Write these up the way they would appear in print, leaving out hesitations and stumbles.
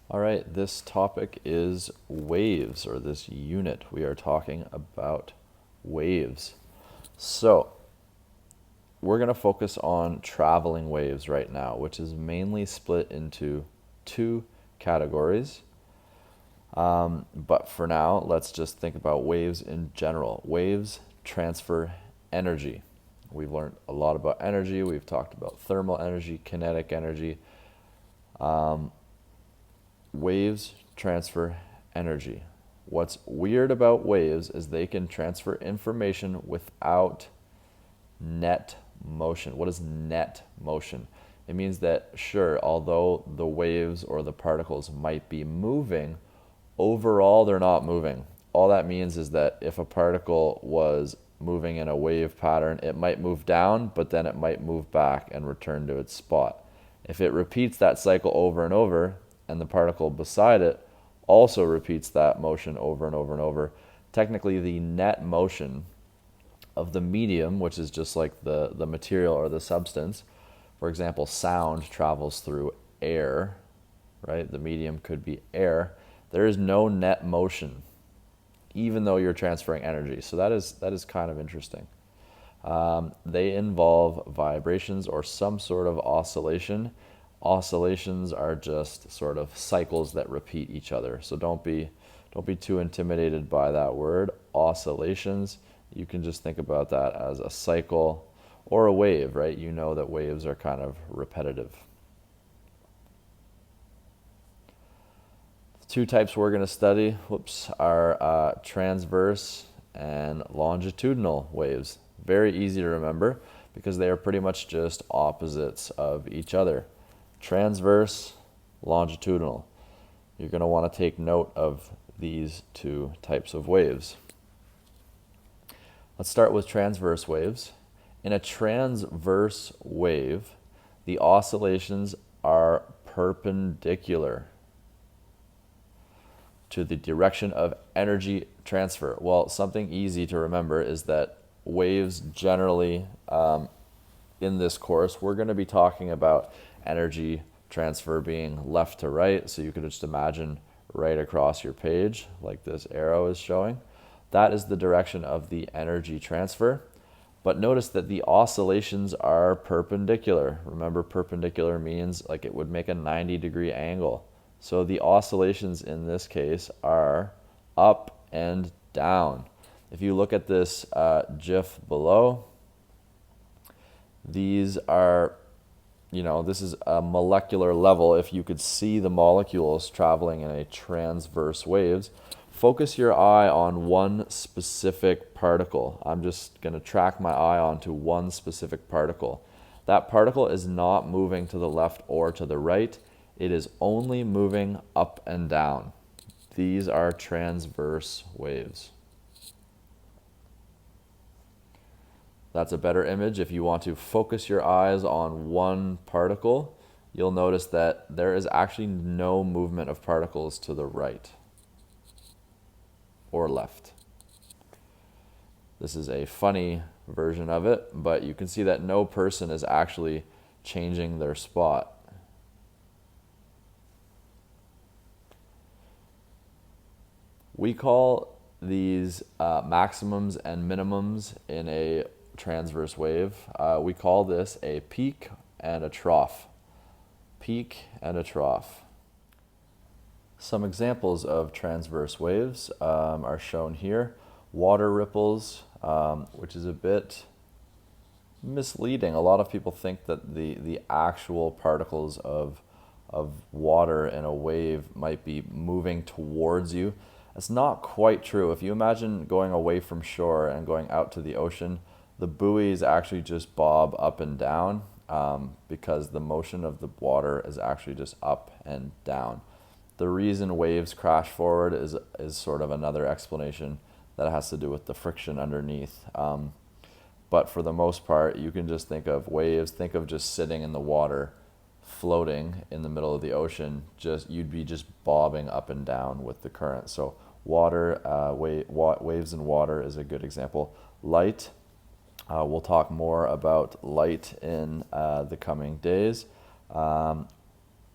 All right, this topic is waves, or this unit. We are talking about waves. So, we're going to focus on traveling waves right now, which is mainly split into two categories. But for now, let's just think about waves in general. Waves transfer energy. We've learned a lot about energy. We've talked about thermal energy, kinetic energy. Waves transfer energy. What's weird about waves is they can transfer information without net motion. What is net motion? It means that, sure, although the waves or the particles might be moving, overall they're not moving. All that means is that if a particle was moving in a wave pattern, it might move down, but then it might move back and return to its spot. If it repeats that cycle over and over, and the particle beside it also repeats that motion over and over and over, technically the net motion of the medium, which is just like the material or the substance. For example, sound travels through air, right? The medium could be air. There is no net motion, even though you're transferring energy. So that is kind of interesting. They involve vibrations or some sort of oscillation. Oscillations are just sort of cycles that repeat each other. So don't be too intimidated by that word, oscillations. You can just think about that as a cycle or a wave, right? You know that waves are kind of repetitive. The two types we're going to study, are transverse and longitudinal waves. Very easy to remember because they are pretty much just opposites of each other. Transverse, longitudinal. You're going to want to take note of these two types of waves. Let's start with transverse waves. In a transverse wave, the oscillations are perpendicular to the direction of energy transfer. Well, something easy to remember is that waves generally, in this course, we're going to be talking about energy transfer being left to right. So you could just imagine right across your page, like this arrow is showing. That is the direction of the energy transfer. But notice that the oscillations are perpendicular. Remember, perpendicular means like it would make a 90-degree angle. So the oscillations in this case are up and down. If you look at this GIF below, these are, this is a molecular level. If you could see the molecules traveling in a transverse waves, focus your eye on one specific particle. I'm just going to track my eye onto one specific particle. That particle is not moving to the left or to the right. It is only moving up and down. These are transverse waves. That's a better image. If you want to focus your eyes on one particle, you'll notice that there is actually no movement of particles to the right or left. This is a funny version of it, but you can see that no person is actually changing their spot. We call these maximums and minimums in a transverse wave. We call this a peak and a trough. Peak and a trough. Some examples of transverse waves are shown here. Water ripples, which is a bit misleading. A lot of people think that the actual particles of water in a wave might be moving towards you. That's not quite true. If you imagine going away from shore and going out to the ocean, the buoys actually just bob up and down because the motion of the water is actually just up and down. The reason waves crash forward is sort of another explanation that has to do with the friction underneath. But for the most part, you can just think of waves, think of just sitting in the water, floating in the middle of the ocean. You'd be just bobbing up and down with the current. So water, waves in water is a good example. Light, we'll talk more about light in the coming days. A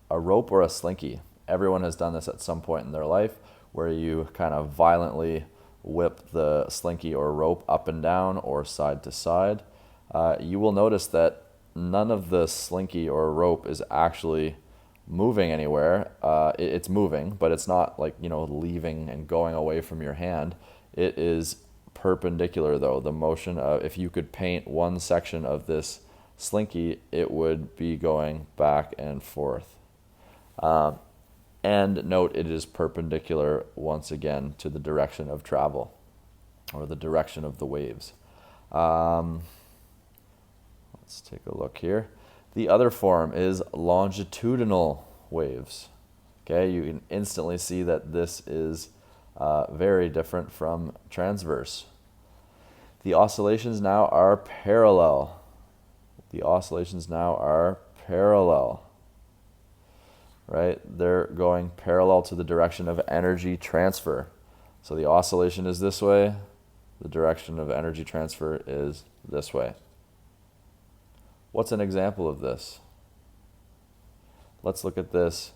rope or a slinky. Everyone has done this at some point in their life, where you kind of violently whip the slinky or rope up and down or side to side. You will notice that none of the slinky or rope is actually moving anywhere. It's moving, but it's not like, leaving and going away from your hand. It is perpendicular, though. The motion of, if you could paint one section of this slinky, it would be going back and forth. And note, it is perpendicular once again to the direction of travel, or the direction of the waves. Let's take a look here. The other form is longitudinal waves. Okay, you can instantly see that this is very different from transverse. The oscillations now are parallel. Right? They're going parallel to the direction of energy transfer. So the oscillation is this way, the direction of energy transfer is this way. What's an example of this? Let's look at this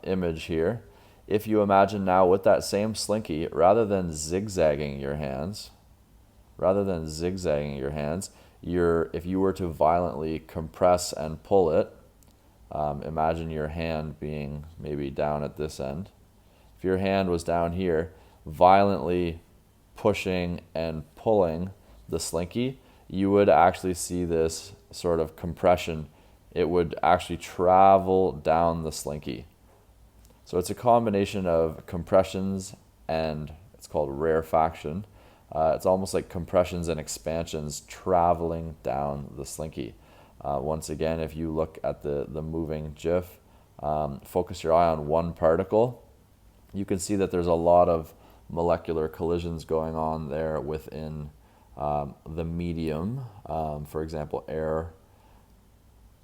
image here. If you imagine now with that same slinky, rather than zigzagging your hands, if you were to violently compress and pull it, imagine your hand being maybe down at this end. If your hand was down here, violently pushing and pulling the slinky, you would actually see this sort of compression. It would actually travel down the slinky. So it's a combination of compressions and it's called rarefaction. It's almost like compressions and expansions traveling down the slinky. Once again, if you look at the moving GIF, focus your eye on one particle, you can see that there's a lot of molecular collisions going on there within the medium. For example, air.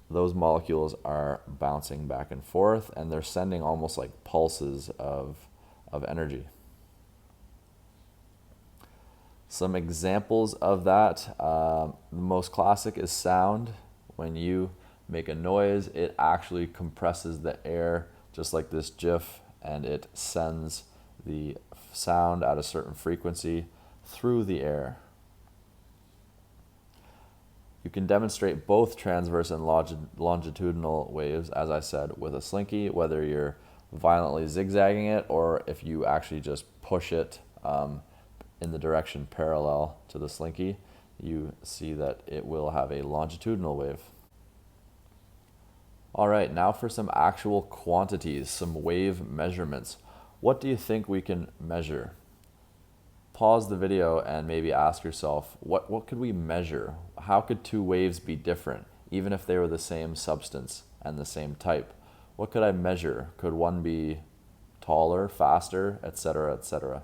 Those molecules are bouncing back and forth, and they're sending almost like pulses of energy. Some examples of that, the most classic is sound. When you make a noise, it actually compresses the air, just like this GIF, and it sends the sound at a certain frequency through the air. You can demonstrate both transverse and longitudinal waves, as I said, with a slinky, whether you're violently zigzagging it or if you actually just push it in the direction parallel to the slinky, you see that it will have a longitudinal wave. All right, now for some actual quantities, some wave measurements. What do you think we can measure? Pause the video and maybe ask yourself, what could we measure? How could two waves be different, even if they were the same substance and the same type? What could I measure? Could one be taller, faster, etc., etc.?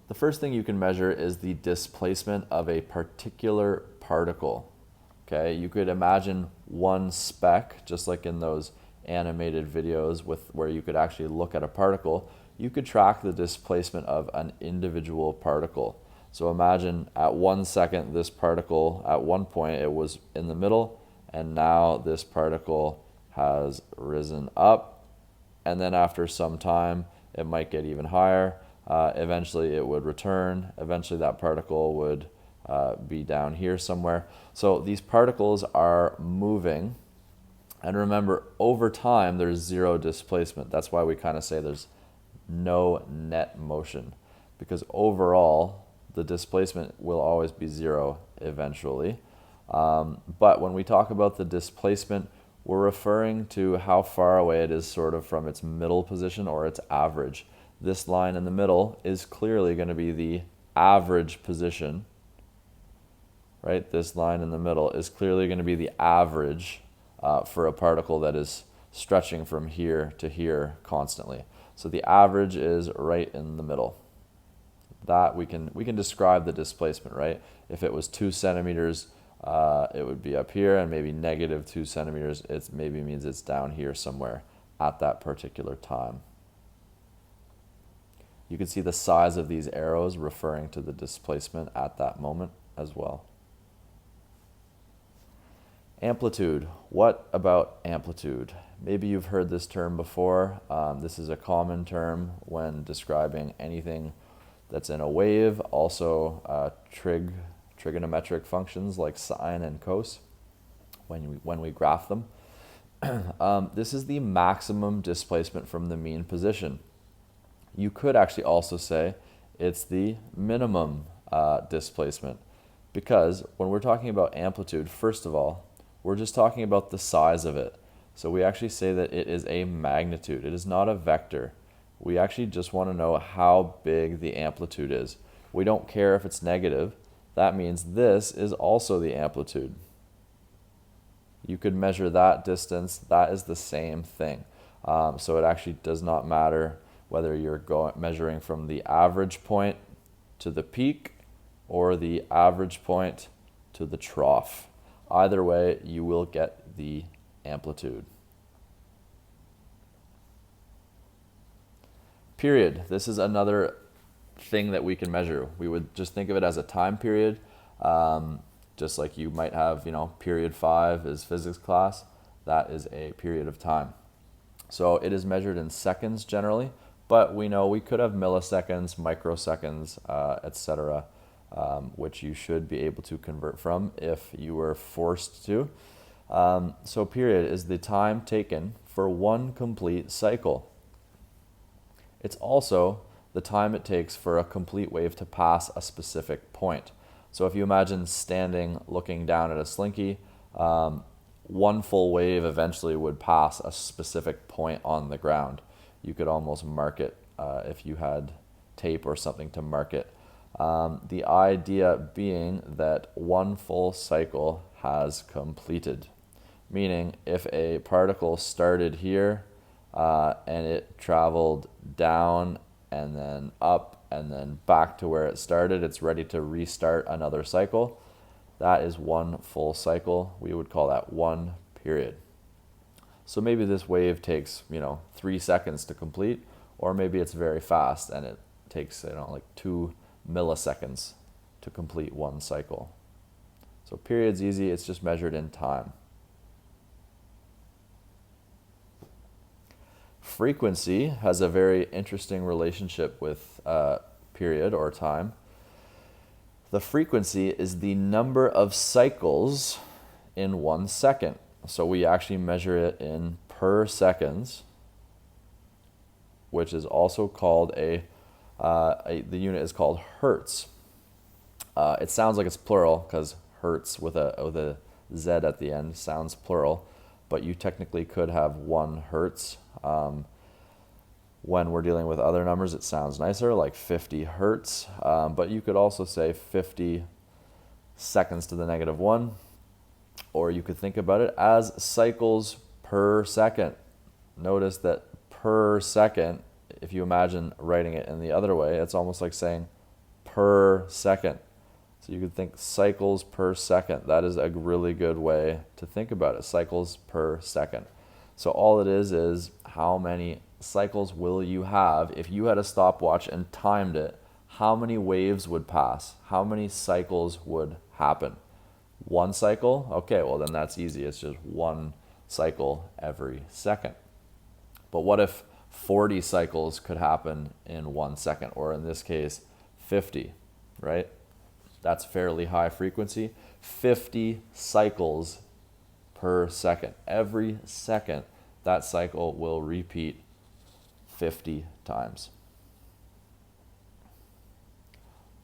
The first thing you can measure is the displacement of a particular particle. Okay, you could imagine one speck, just like in those animated videos where you could actually look at a particle. You could track the displacement of an individual particle. So imagine at 1 second, this particle, at one point it was in the middle, and now this particle has risen up, and then after some time, it might get even higher. Eventually it would return. Eventually that particle would be down here somewhere. So these particles are moving. And remember, over time, there's zero displacement. That's why we kind of say there's no net motion, because overall, the displacement will always be zero eventually. But when we talk about the displacement, we're referring to how far away it is sort of from its middle position or its average. This line in the middle is clearly going to be the average position, right? This line in the middle is clearly going to be the average for a particle that is stretching from here to here constantly. So the average is right in the middle. That we can describe the displacement, right? If it was 2 centimeters, it would be up here, and maybe negative 2 centimeters, it maybe means it's down here somewhere at that particular time. You can see the size of these arrows referring to the displacement at that moment as well. Amplitude. What about amplitude? Maybe you've heard this term before. This is a common term when describing anything that's in a wave. Also, trigonometric functions like sine and cos when we graph them. This is the maximum displacement from the mean position. You could actually also say it's the minimum displacement, because when we're talking about amplitude, first of all, we're just talking about the size of it. So we actually say that it is a magnitude. It is not a vector. We actually just want to know how big the amplitude is. We don't care if it's negative. That means this is also the amplitude. You could measure that distance. That is the same thing. So it actually does not matter whether you're measuring from the average point to the peak or the average point to the trough. Either way, you will get the amplitude. Period. This is another thing that we can measure. We would just think of it as a time period, just like you might have, period 5 is physics class. That is a period of time. So it is measured in seconds generally, but we know we could have milliseconds, microseconds, etc., which you should be able to convert from if you were forced to. So period is the time taken for one complete cycle. It's also the time it takes for a complete wave to pass a specific point. So if you imagine standing looking down at a slinky, one full wave eventually would pass a specific point on the ground. You could almost mark it if you had tape or something to mark it. The idea being that one full cycle has completed, meaning if a particle started here and it traveled down and then up and then back to where it started, it's ready to restart another cycle. That is one full cycle. We would call that one period. So maybe this wave takes 3 seconds to complete, or maybe it's very fast and it takes like 2 milliseconds to complete one cycle. So period's easy, it's just measured in time. Frequency has a very interesting relationship with period or time. The frequency is the number of cycles in 1 second. So we actually measure it in per seconds, which is also called the unit is called hertz. It sounds like it's plural because hertz with a Z at the end sounds plural, but you technically could have 1 hertz. When we're dealing with other numbers, it sounds nicer, like 50 hertz, but you could also say 50 seconds to the negative 1, or you could think about it as cycles per second. Notice that per second, if you imagine writing it in the other way, it's almost like saying per second. So you could think cycles per second. That is a really good way to think about it, cycles per second. So all it is how many cycles will you have if you had a stopwatch and timed it, how many waves would pass, how many cycles would happen. 1 cycle? Okay, well then that's easy. It's just 1 cycle every second. But what if 40 cycles could happen in 1 second, or in this case, 50, right? That's fairly high frequency. 50 cycles per second. Every second, that cycle will repeat 50 times.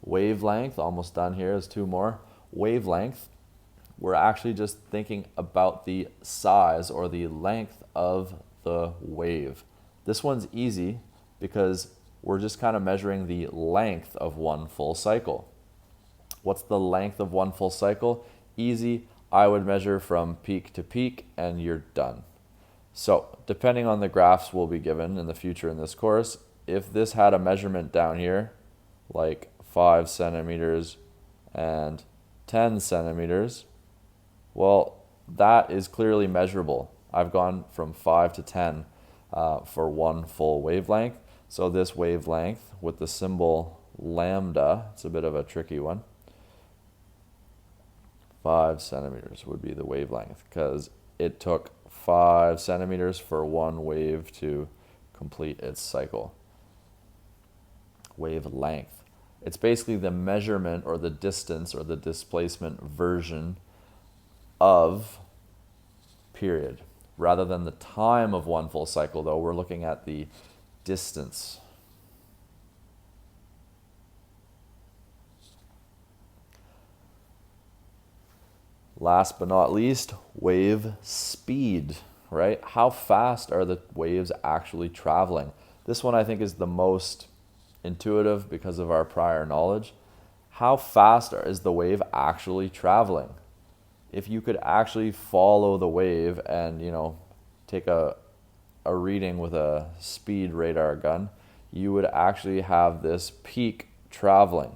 Wavelength, almost done here, is 2 more. Wavelength, we're actually just thinking about the size or the length of the wave. This one's easy because we're just kind of measuring the length of 1 full cycle. What's the length of 1 full cycle? Easy. I would measure from peak to peak and you're done. So depending on the graphs we'll be given in the future in this course, if this had a measurement down here, like 5 centimeters and 10 centimeters, well, that is clearly measurable. I've gone from 5 to 10 for 1 full wavelength. So this wavelength with the symbol lambda, it's a bit of a tricky one. 5 centimeters would be the wavelength, because it took 5 centimeters for one wave to complete its cycle. Wavelength. It's basically the measurement or the distance or the displacement version of period. Rather than the time of one full cycle, though, we're looking at the distance. Last but not least, wave speed, right? How fast are the waves actually traveling? This one I think is the most intuitive because of our prior knowledge. How fast is the wave actually traveling? If you could actually follow the wave and, take a reading with a speed radar gun, you would actually have this peak traveling,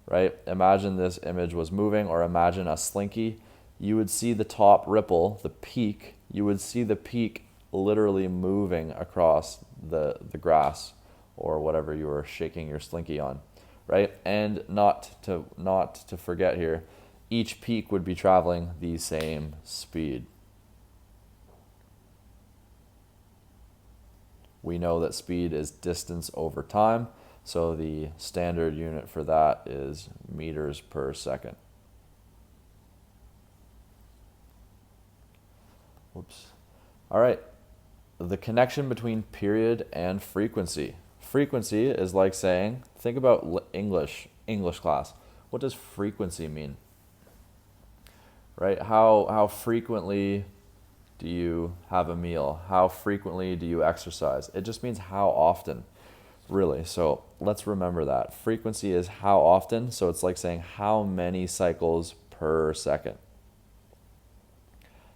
right? Imagine this image was moving, or imagine a slinky. You would see the top ripple, the peak. You would see the peak literally moving across the grass or whatever you were shaking your slinky on, right? And not to forget here, each peak would be traveling the same speed. We know that speed is distance over time, so the standard unit for that is meters per second. Whoops. All right. The connection between period and frequency. Frequency is like saying, think about English class. What does frequency mean? Right? How frequently do you have a meal? How frequently do you exercise? It just means how often, really. So let's remember that. Frequency is how often, so it's like saying how many cycles per second.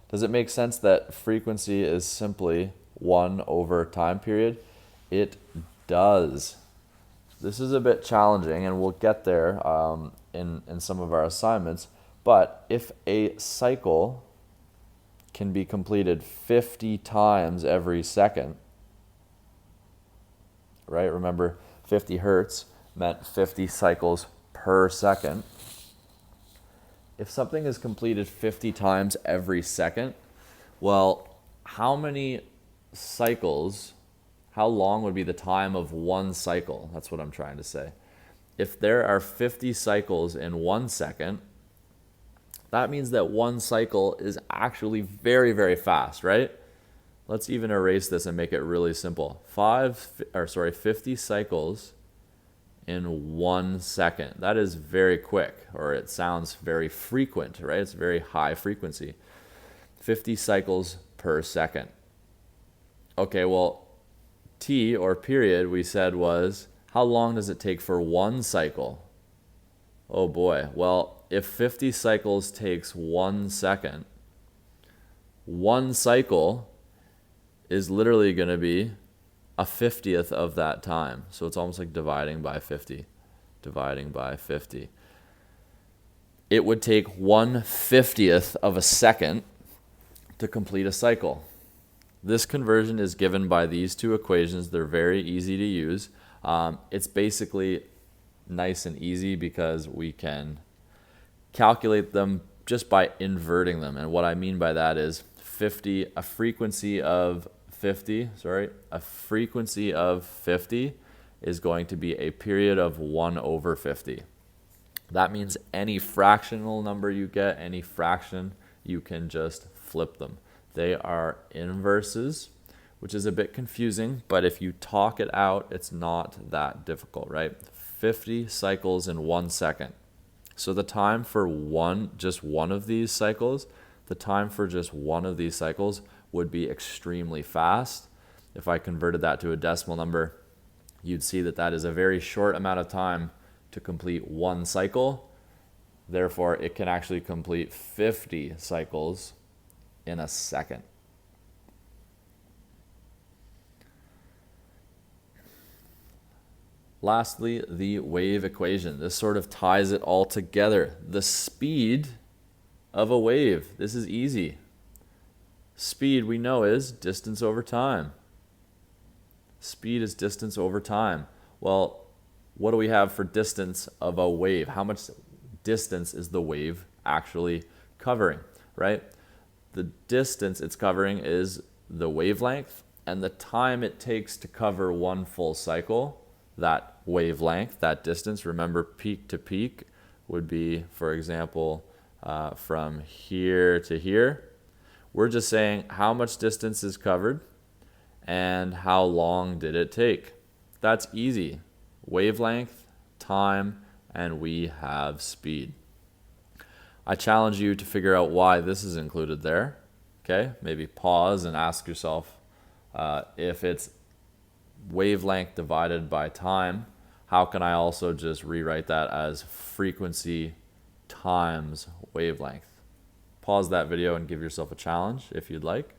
Does it make sense that frequency is simply 1 over time period? It does. This is a bit challenging, and we'll get there in some of our assignments, but if a cycle can be completed 50 times every second, right? Remember, 50 hertz meant 50 cycles per second. If something is completed 50 times every second, well, how many cycles, how long would be the time of one cycle? That's what I'm trying to say. If there are 50 cycles in 1 second, that means that one cycle is actually very, very fast, right? Let's even erase this and make it really simple. 50 cycles in 1 second. That is very quick, or it sounds very frequent, right? It's very high frequency. 50 cycles per second. Okay, well, T, or period, we said was, how long does it take for one cycle? Oh boy, well, if 50 cycles takes 1 second, one cycle is literally going to be a 50th of that time. So it's almost like dividing by 50. It would take 1/50th of a second to complete a cycle. This conversion is given by these two equations. They're very easy to use. It's basically nice and easy because we can calculate them just by inverting them. And what I mean by that is a frequency of 50 is going to be a period of 1 over 50. That means any fractional number you get, any fraction, you can just flip them. They are inverses, which is a bit confusing, but if you talk it out, it's not that difficult, right? 50 cycles in 1 second. So the time for just one of these cycles would be extremely fast. If I converted that to a decimal number, you'd see that that is a very short amount of time to complete one cycle. Therefore, it can actually complete 50 cycles in a second. Lastly, the wave equation. This sort of ties it all together. The speed of a wave. This is easy. Speed, we know, is distance over time. Speed is distance over time. Well, what do we have for distance of a wave? How much distance is the wave actually covering, right? The distance it's covering is the wavelength, and the time it takes to cover one full cycle, that wavelength, that distance, remember peak to peak would be, for example, from here to here. We're just saying how much distance is covered and how long did it take. That's easy. Wavelength, time, and we have speed. I challenge you to figure out why this is included there. Okay, maybe pause and ask yourself if it's wavelength divided by time, how can I also just rewrite that as frequency times wavelength? Pause that video and give yourself a challenge if you'd like.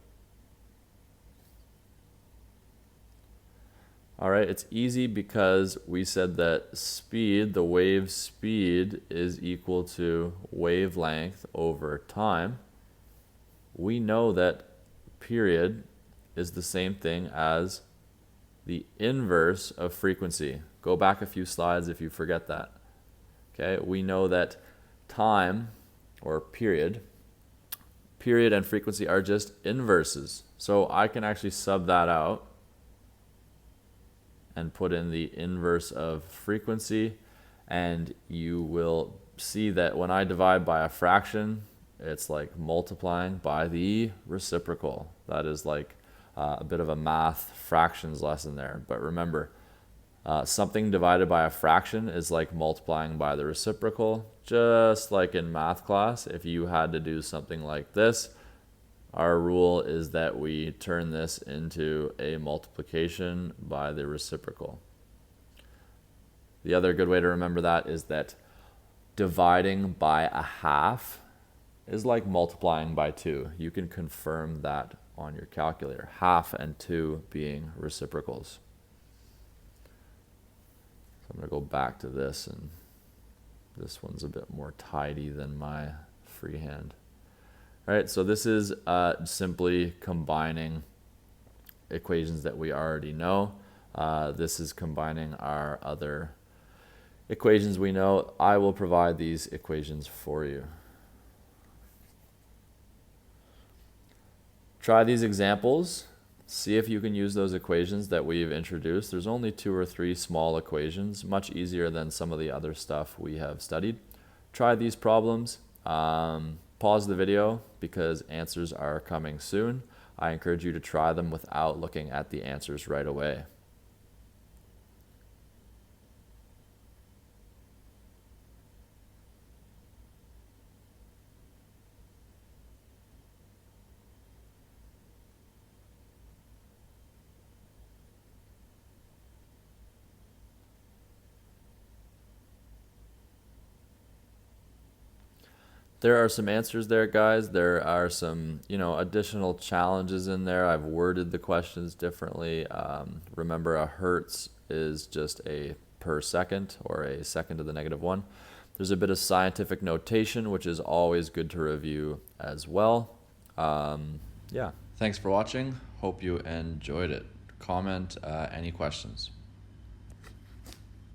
All right, it's easy because we said that speed, the wave speed, is equal to wavelength over time. We know that period is the same thing as the inverse of frequency. Go back a few slides if you forget that. Okay, we know that time, or period and frequency are just inverses. So I can actually sub that out and put in the inverse of frequency, and you will see that when I divide by a fraction, it's like multiplying by the reciprocal. That is like a bit of a math fractions lesson there. But remember, something divided by a fraction is like multiplying by the reciprocal. Just like in math class, if you had to do something like this, our rule is that we turn this into a multiplication by the reciprocal. The other good way to remember that is that dividing by a half is like multiplying by 2. You can confirm that on your calculator. Half and 2 being reciprocals. So I'm going to go back to this, and this one's a bit more tidy than my freehand. All right, so this is simply combining equations that we already know. This is combining our other equations we know. I will provide these equations for you. Try these examples. See if you can use those equations that we've introduced. There's only 2 or 3 small equations, much easier than some of the other stuff we have studied. Try these problems. Pause the video because answers are coming soon. I encourage you to try them without looking at the answers right away. There are some answers there, guys. There are some, additional challenges in there. I've worded the questions differently. Remember, a hertz is just a per second, or a second to the -1. There's a bit of scientific notation, which is always good to review as well. Yeah. Thanks for watching. Hope you enjoyed it. Comment any questions.